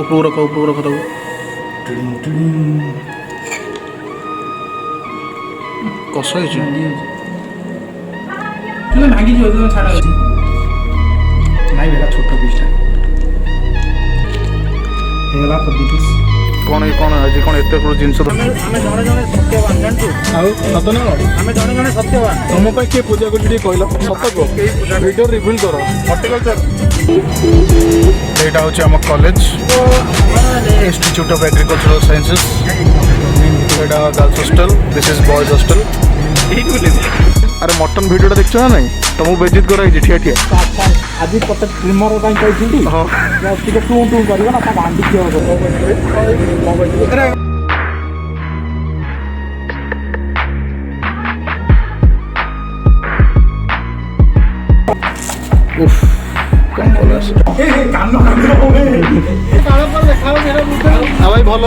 ଉପରକୁ ରଖ ତାକୁ। କଷ ହେଇଛି ଭାଙ୍ଗିଯିବ ଛାଡ଼ ନାଇଁ ବେଟା ଛୋଟ ପିସ୍ଟା ହେଇଗଲା 20 ପିସ୍। କ'ଣ ଆଜି କ'ଣ ଏତେ ବଡ଼ ଜିନିଷ? ଆମେ ଜଣେ ଜଣେ ସତ୍ୟବାନ ଜାଣିଛୁ। ଆଉ ସତ ନା ଆମେ ଜଣେ ଜଣେ ସତ୍ୟବାନ। ତମ ପାଇଁ କିଏ ପୂଜା କରୁଛି ଟିକେ କହିଲ? ସତ କୁହ, ଭିଡ଼ିଓ ରିଭିଲ୍ କର। ହର୍ଟିକଲଚର ଏଇଟା ହେଉଛି ଆମ college, institute of agricultural sciences. ଏଇଟା girls hostel, this is boys hostel. ଆରେ ମଟନ୍ ଭିଡ଼ିଓଟା ଦେଖିଛ ନା ନାଇଁ? ତମକୁ ବେଜିତ୍ କରାହେଇଛି ଠିଆ ଠିଆ। ଆଜି ତତେ ଟ୍ରିମର ପାଇଁ କହିଥିଲି। ହଁ ଟିକେ ଟୁ ଟୁ କରିବ ନା ତା ଗାଣ୍ଡି କିଏ ହବ। ଭାଇ ଭଲ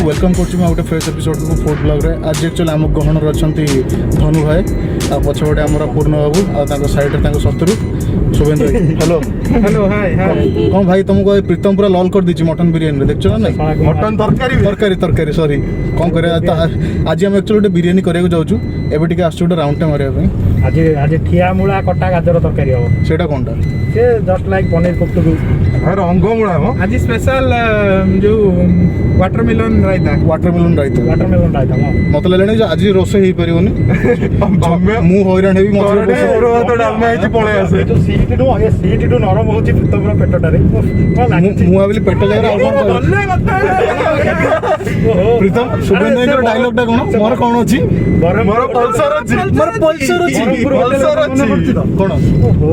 वेलकम कर फ्रेश एपिसोड को फूड ब्लॉग रे। आज एक्चुअली आम गहन अच्छा धनु भाई आ पछपटे आम पूर्ण बाबू आ साइड शत्रु शुभेंद्र। हेलो हेलो हाय हाय। कौन भाई तुमको प्रीतम पूरा लॉल कर दीजिए मटन बिरियानी रे, देखছো ना नहीं? मटन तरकारी सॉरी कौन करे आज आम एक्चुअली गोटे बिरियानी करने जाऊँ एबे टिके आसु गोटे राउंड टे मारिया पे। आज आज ठिया मूला कटा गाजर तरकारी हो सेटा कोनटा से जस्ट लाइक पनीर कोफ्ता और अंगो मूला हो। आज स्पेशल जो वाटरमेलन रायता मत लगे आज रोसे ही परिवनी मु हैरान हेबी मत डालमा हेची पळे आसे तो सीट टू नरम होची प्रीतमर पेटटारे मु भाबिली पेट जगह प्रीतम शुभेंद्र डायलॉग टा कोन मोर कोन अछि मोर पल्सर अछि कोन ओहो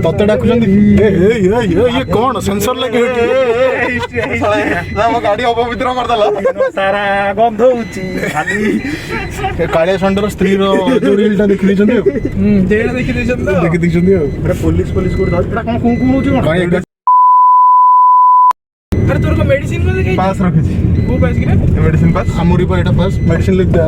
तते डाकुचंदी ये कोन सेंसर लगे गाड़ी अपवित्र करदेला सारा गंध होची खाली कालिया संडर स्त्री रो जो रीलटा देखि दिछंती जेडा देखि दिछंती पुलिस को एटा कोन होची कोन अरे तोर को मेडिसिन को देखै पास रखिछि वो पास कि मेडिसिन पास हमरी पर एटा पास मेडिसिन लिख दे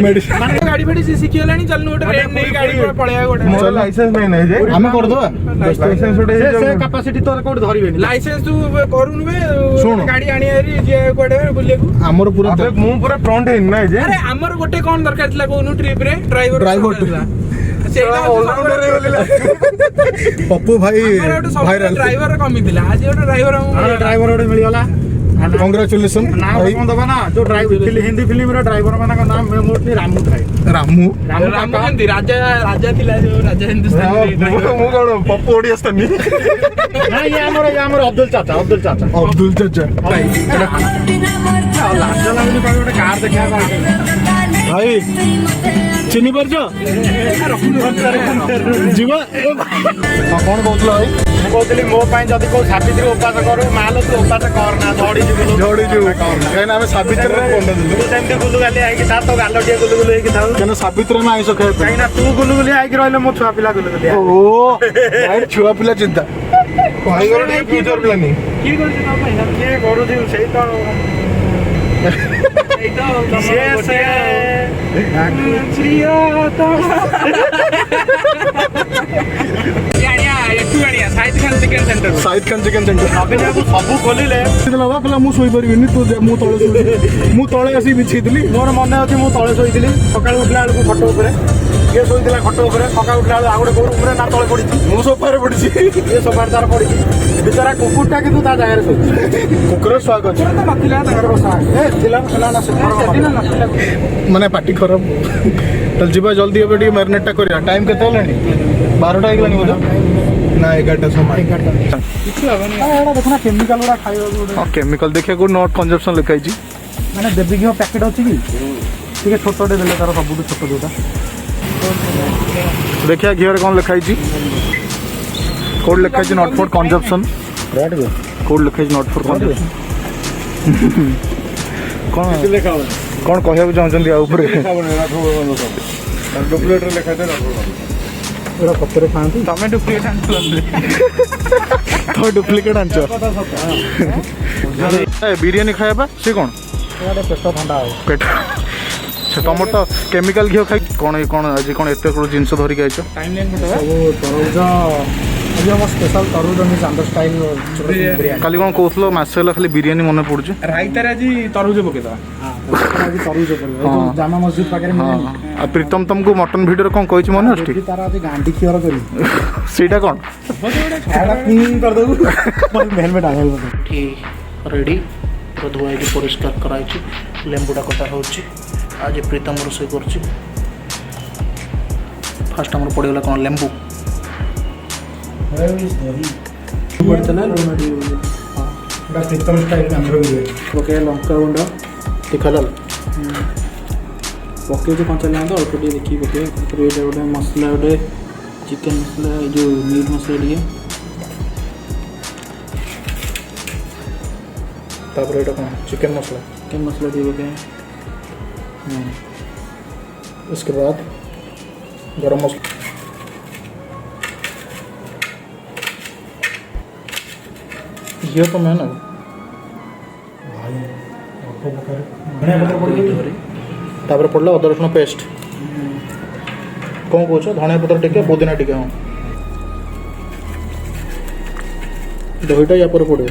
मेडिसिन माने गाड़ी फेडी सिखि गेलानी चल नोट रेड नहीं गाड़ी पर पळेया गोटे मोर लाइसेंस नहीं नै जे हम कर दवा लाइसेंस उडे से कैपेसिटी तोर कोड धरिबेनी लाइसेंस तू करूनु बे गाड़ी आनी आरी जे कोडे बुले को हमर पूरा मु पूरा फ्रंट है नै जे अरे हमर गोटे कोन दरकार थिला कोनु ट्रिप रे ड्राइवर पप्पू भाई वायरल ड्राइवर कमी थिला आज गोटे ड्राइवर गोटे मिल गला कांग्रेचुलेशन नाम कोन दबा ना जो ड्राइवर हिंदी फिल्म रे ड्राइवर माना का नाम मोस्टली रामू थाए रामू केंदी राजा थिला जो राजा हिंदुस्तान मु कोन पप्पू ओडिया स्थानी ना ये हमर अब्दुल चाचा भाई लाजा लागनी पर गोटे कार देखा भाई चिनी पर जो जीवा कौन कहतला भाई मु कहतली मो पाई जदी को साबित्री उपास करू माल तू उपास करना झड़ी जू कहना हमें साबित्री रे कोंडा दिलु तू सेमते गुलु गाली आइ कि ता तो गालो टिया गुलु हेकि थाउ कहना साबित्री में आइसो खाए कहना तू गुलु आइ कि रहले मो छुआ पिला गुलु ओ भाई छुआ पिला चिंता भाई गोर टे फ्यूचर प्लानिंग की करछ ना भाई के करू दी सेही तो से साइड खान चिकन सेंटर सब खोलिले मु शोई परिबिनी तू मु तळे आसी बिछेइतली मोर मन अछि मु तळे शोइतली सकाळ उठला बेलू खटो ऊपर ये शोइतला खटो ऊपर सकाळ उठला बेलू आगुडे कोर ऊपर ना तळे पडिछि मु सोफारे पडिछि ये सोफार तार पडिछि बिचारा कुकुरटा किंतु ता जागारे शोइछि कुकुर स्वागत तो नथिला तार बसा ए थिला ना सुपर माने पार्टी खराब चल जीवा जल्दी एबे टी मैरिनेट करिया टाइम केते होलानी 12टा हेगलानी बोला ना 11टा समय 11टा किछ हबनी एडा देखना केमिकल उडा खाइबा हां केमिकल देखिया को नॉट कंजम्पशन लिखाई छी माने देबी घियो पैकेट अछि कि ठीक छोटोटे देले तार सबुटु छोटो जोटा देखिया घियो रे कोन लिखाई छी कोड लिखाई छी not for consumption red go code लिखाई छी नॉट फॉर कंजम्पशन कोन लिखा हो कोन कहया चाहछन आ ऊपर डुप्लीकेट रे लिखाई दे ना डुप्लीकेट रे लिखा दे ना कोन कहया चाहछन आ ऊपर डुप्लीकेट रे लिखा दे ना कोन कहया चाहछन आ ऊपर डुप्लीकेट रे लिखा दे ना ଏଇଟା ସତରେ ଖାଆନ୍ତି ତମେ ଡୁପ୍ଲିକେଟ୍ ଆଣିଥିଲ ତ ଡୁପ୍ଲିକେଟ୍ ଆଣିଛ ବିରିୟାନୀ ଖାଇବା ସେ କ'ଣ ପେଟ ଥଣ୍ଡା ହବ ପେଟ ଆଚ୍ଛା ତମର ତ କେମିକାଲ ଘିଅ ଖାଇ କ'ଣ ଆଜି କ'ଣ ଏତେ ଜିନିଷ ଧରିକି ଆସିଛ ସବୁ ତରଭୁଜ ଆଜି ଆମ ସ୍ପେଶାଲ ତରଭୁଜ ମିସ୍ ଆନ୍ଧ୍ର ଷ୍ଟାଇଲ ବିରିୟାନୀ କାଲି କ'ଣ କହୁଥିଲ ମାସେ ହେଲା ଖାଲି ବିରିୟାନୀ ମନେ ପଡ଼ୁଛି ରାଇତାରେ ଆଜି ତରଭୁଜ ପକେଇଦବା ଆଜି ତରଭୁଜ ପଡ଼ିବ ଜାମା ମସଜିଦ୍ ପାଖରେ ଆଉ ପ୍ରୀତମ ତମକୁ ମଟନ ଭିଡ଼ିଓରେ କ'ଣ କହିଛି ମନେ ଅଛି ତାର ଆଜି ଗାଣ୍ଡି କ୍ଷୀର କରିବି ସେଇଟା କ'ଣ କରିଦେବୁ ହେଲମେଟ୍ ଆଣିବ ଏଠି ରେଡ଼ି ପୁରା ଧୁଆ ହେଇକି ପରିଷ୍କାର କରାହେଇଛି ଲେମ୍ବୁଟା କଟା ହେଉଛି ଆଜି ପ୍ରୀତମ ରୋଷେଇ କରୁଛି ଫାଷ୍ଟ ଆମର ପଡ଼ିଗଲା କ'ଣ ଲେମ୍ବୁ ପ୍ରୀତମ ଷ୍ଟାଇଲ ଆନ୍ଧ୍ର ବିରିୟାନୀ ପକେଇବା ଲଙ୍କା ଗୁଣ୍ଡ ତିଖା ଲାଲ ପକେଇଛୁ କଞ୍ଚା ଲଙ୍କା ଅଳ୍ପ ଟିକେ ଦେଖିକି ପକେଇବା ତାପରେ ଏଇଟା ଗୋଟେ ମସଲା ଗୋଟେ ଚିକେନ୍ ମସଲା ଏଇ ଯେଉଁ ମିଟ୍ ମସଲା ଟିକେ ତାପରେ ଏଇଟା କ'ଣ ଚିକେନ୍ ମସଲା ଟିକେ ପକେଇବା इसके बाद गरम मसाला घी तो मैं ना तापर पड़ला अदा रसुण पेस्ट कौन कौच धनिया पत्र टिके पुदीना टिके हाँ दहीटा या पर पड़े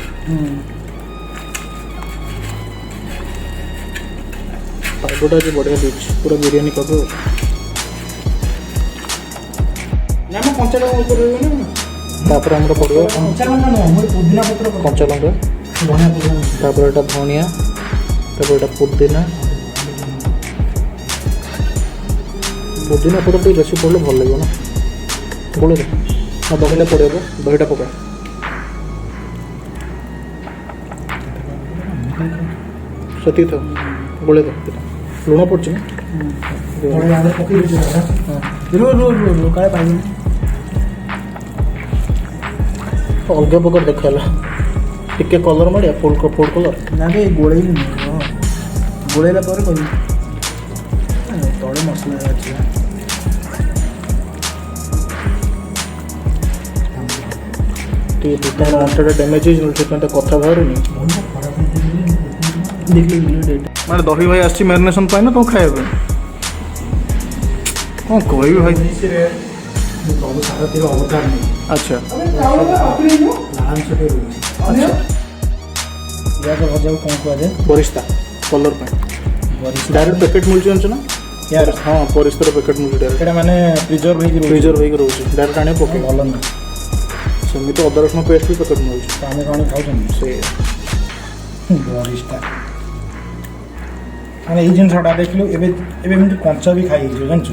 पागटा जो बढ़िया देती पूरा बिरयानी कर तापर आम पड़ो कंचा लंका तापर एटा धनिया तापर एटा पुदीना पुदीना पत्र टे बेसी पड़े भल लगे ना गोले हाँ दहीटा पड़े दहीटा पका से गोले लुण पड़े अलग प्रकार देखा टिके कलर मारिया फुड कलर ना गोल गोलेला तले मसला अंटा डैमेज कथा बाहर मैं दही भाई आसी मैरिनेशन पाए ना तुम खाया कौन कह भाई अच्छा बरिस्ता कलर डायरेक्ट पैकेट मिल ना यार हाँ बरिस्तार पैकेट मिल डायरेक्ट माने प्रिजर्व होगी रोचे डायरेक्ट आने पके भल ना सेमती अदा रसुण पेस्ट भी पैकेट मिलूँ आम कौन खाऊ से बरिस्ता मैंने ये जिनसा देखिलु एवं कंचा भी खाई जानछु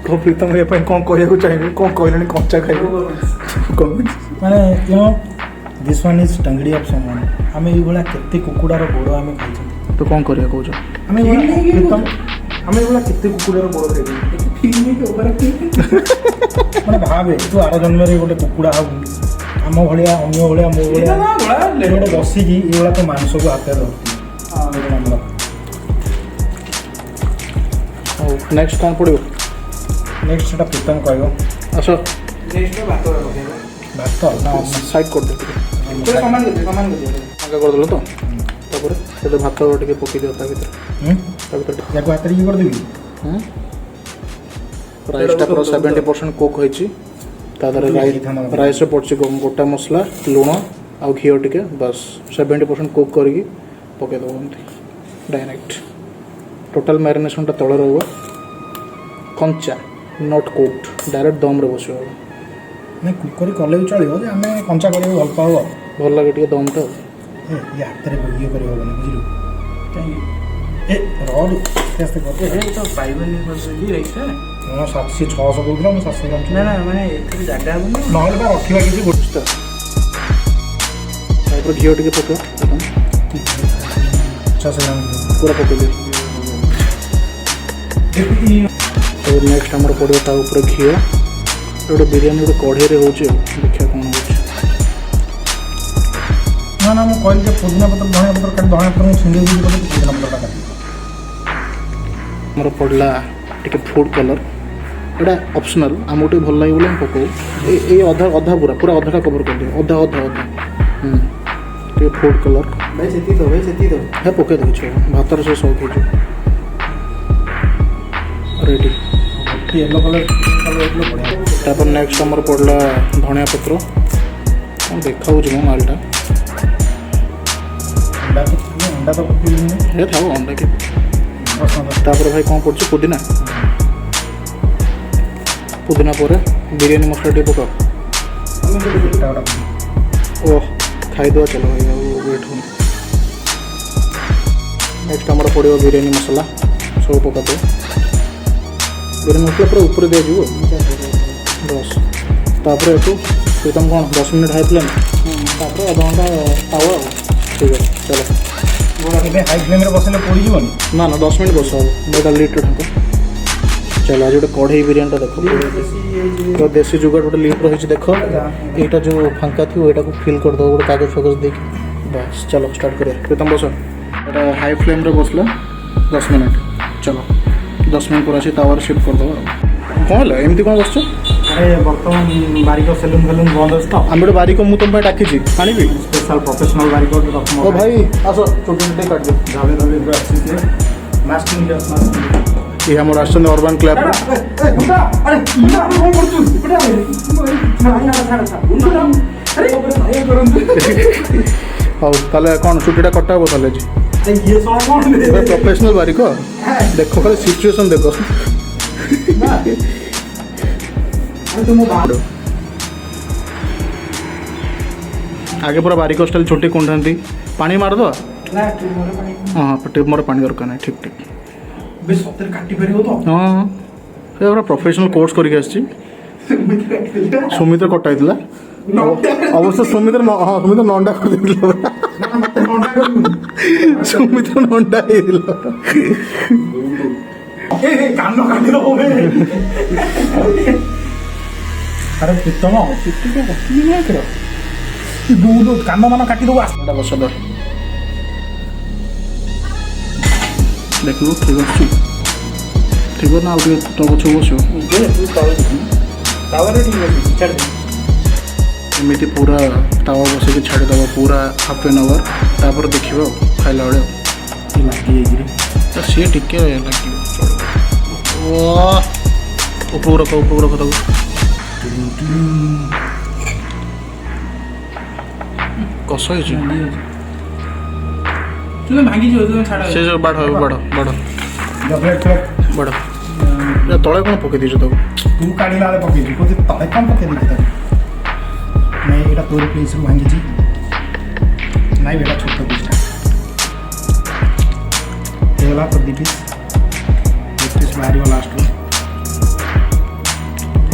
प्रीतम ये कौन कहूँ चाहिए कौन कहले कंचा खाई माने you know this one is टंगड़ी ऑफ समवन आम ये केते कुकुड़ार गोड़ आम खाई तो कौन करिया कहूँ आम प्रीतम आम ये केते कुकुड़ार गोड़ खाई माने भावे तू आर जन्म गोटे कुकुड़ा हबू आम भाया अन्य भाया मो भाया गोटे बसिकी ये तो मांस को हाथ नेक्स्ट कौन पड़ो नेक्स्ट सेटा प्रीतम कहबो आस भात साइड कर दे समान कर आगे कर देलो तो तापर सेटा भात टिके पकई दियो ता भीतर या को हाथ रे कर देबी राइसटा पूरा 70% कुक होइची तादर राइस रे पड़ची गोटा मसला लुण आ घी टिके बस 70% कुक करके पकई दो डायरेक्ट टोटल मैरिनेशन टा तले रहबो कंचा नॉट कुक्ड डायरेक्ट दम रे बसियो नहीं कुकर कले भी चलो आम कंचा कर भल पाओ भल लगे टे दमटा ये हाथ में ये कर बुझलु ए रड कैसे करते ଏ ତ ପାଇବନି ବସିକି ରାଇସ୍ ମୁଁ 700 600 କହୁଥିଲା ମୁଁ 700 ଗ୍ରାମ ନା ନା ମାନେ ଏଥିରେ ଜାଗା ହବନି ନହେଲେ ବା ରଖିବା କିଛି ଗୋଟା ତାପରେ ଘିଅ ଟିକେ ପକାଅ 50 ଗ୍ରାମ पूरा पकई दियो तो नेक्स्ट आमर पड़ो ता ऊपर घी गोटे बिरयानी गोटे कढ़ई रे होची देखिया कौन होची ना ना मैं कहली पुदीना पत्र धनिया पत्र काट धनिया पत्र छिंडे दी पुदीना पत्र काट आमर पड़ला टिके फूड कलर एटा ऑप्शनल आमको टे भल लगे बोले हम पकाऊ ये अधा अधा पूरा पूरा अधाटा कवर कर दियो अधा अधा अधा टे फूड कलर भाई सेती दो है पके दे छो भातर से सब के रेडी येलो कलर बढ़िया तापर नेक्स्ट हमर पड़ला धनिया पत्र हम देखाऊ जो मालटा अंडा तो पकड़ी हे थाओ अंडा के तापर भाई कौन पड़छ पुदीना पुदीना पर बिरयानी मसला टे पकाओ ओह खाई दो चलो भाई वेट हो नेक्स्ट हमारा पड़ो बिरयानी मसला सब पका दो बिरयानी मसला पूरा ऊपर दे जीव बस तापर एटू प्रीतम कौन 10 मिनट हाई फ्लेम तापर आधा घंटा तावा ठीक है चलो हाई फ्लेम रे बसले पड़ी जीवन ना ना 10 मिनट बस बेटा लीटर ढंक चलो आज गोटे कढ़ई बिरयानी देखो तो देसी जुगाड़ गोटे लीटर रही देख यहाँ जो फांका थी यहाँ को फिल कर दो गोटे कागज फागज देख बस चलो स्टार्ट करिए प्रीतम बस एटा हाई फ्लेम रे बसला 10 मिनट चलो 10 मिनट पर आसी तावर शिफ्ट कर दो कौन है एमती कौन बस अरे बर्तमान बारिक सेलून फेलून बंद अच्छे तो आम गोटे बारिक मुझे तुम डाकी आनी स्पेशल प्रोफेशनल बारिक ओ भाई आस चुटी चुटी काट दो धाबे आसी मास्टिंग ये हमारे आसन अर्बान क्लब हाँ ताले कौन छुट्टीटा कटा हम ताले प्रोफेशनल बारिक देख खाली सिचुएशन देख आगे पूरा बारिक स्टाइल छुट्टी कुंडाती पानी मार दो हाँ टिप मोर पानी दरकार नहीं ठीक ठीक हाँ ये पूरा प्रोफेशनल कोर्स करके आसी सुमित्र कटा अवश्य सुमित्र हाँ सुमित्र नंडा कर सुमित्र नंडा अरे प्रीतम दूध कान मान काटी दो बस देखो ठीक अच्छी ठीक ना तो पछ बस एमती पूरा तावा बस छाड़ीद पूरा हाफ एन आवर तापर देखिए खाला बेले सी टिके लगे उपू रख ताको कस से जो बाढ़ बाढ़ बाढ़ बाढ़ तले कौन पकई दीचु तक तू काढ़ला बेले पकई तले कौन पकई दी नहीं ये तोर पीस भांगी नहीं बेटा छोट पीसटा देला कर दी पीस बाहर लास्ट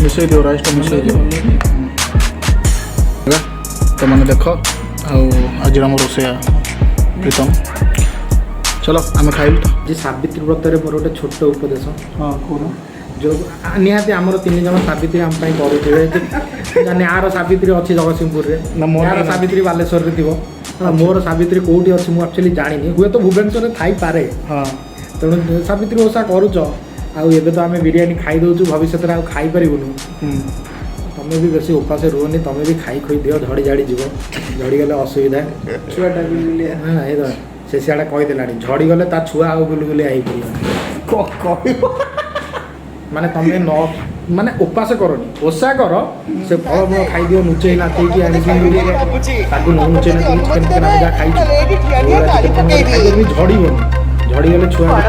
मिसई दियो राइस मिसई दियो तो मैंने देख आज आम रोसैया प्रीतम चलो आम खाइल जी सावित्री व्रत मोर गोटे छोट उपदेश हाँ कौन जो निहाती आमर 3 जन सावित्री आम करुवे यार सावित्री अच्छी जगतसिंहपुर यार सावित्री बालेश्वर थी मोर सावित्री कौटी अच्छी मुझे एक्चुअली जानी हुए तो भुवनेश्वर थी पारे हाँ तेणु सावित्री ओषा करुच आबे तो आम बिरियानी खाई दौचु भविष्य में आउ खाई पारूनु तुम भी बेसी उपास रुहनी तुम भी खाई खोई दियो झड़ी झाड़ी जीव झड़ी गले असुविधा छुआटा हाँ ये से सियाड़ा कहीदेला झड़ी गले ता छुआ आउ बुलबुली आई माने तुम न माने उपास करनी ओषा कर से फल मूल खाई दियो नुचे नाचेकी आनी नुचे नाचेकी चिकेन चिकेन आम जहाँ खाई झड़ी झड़ी गले छुआ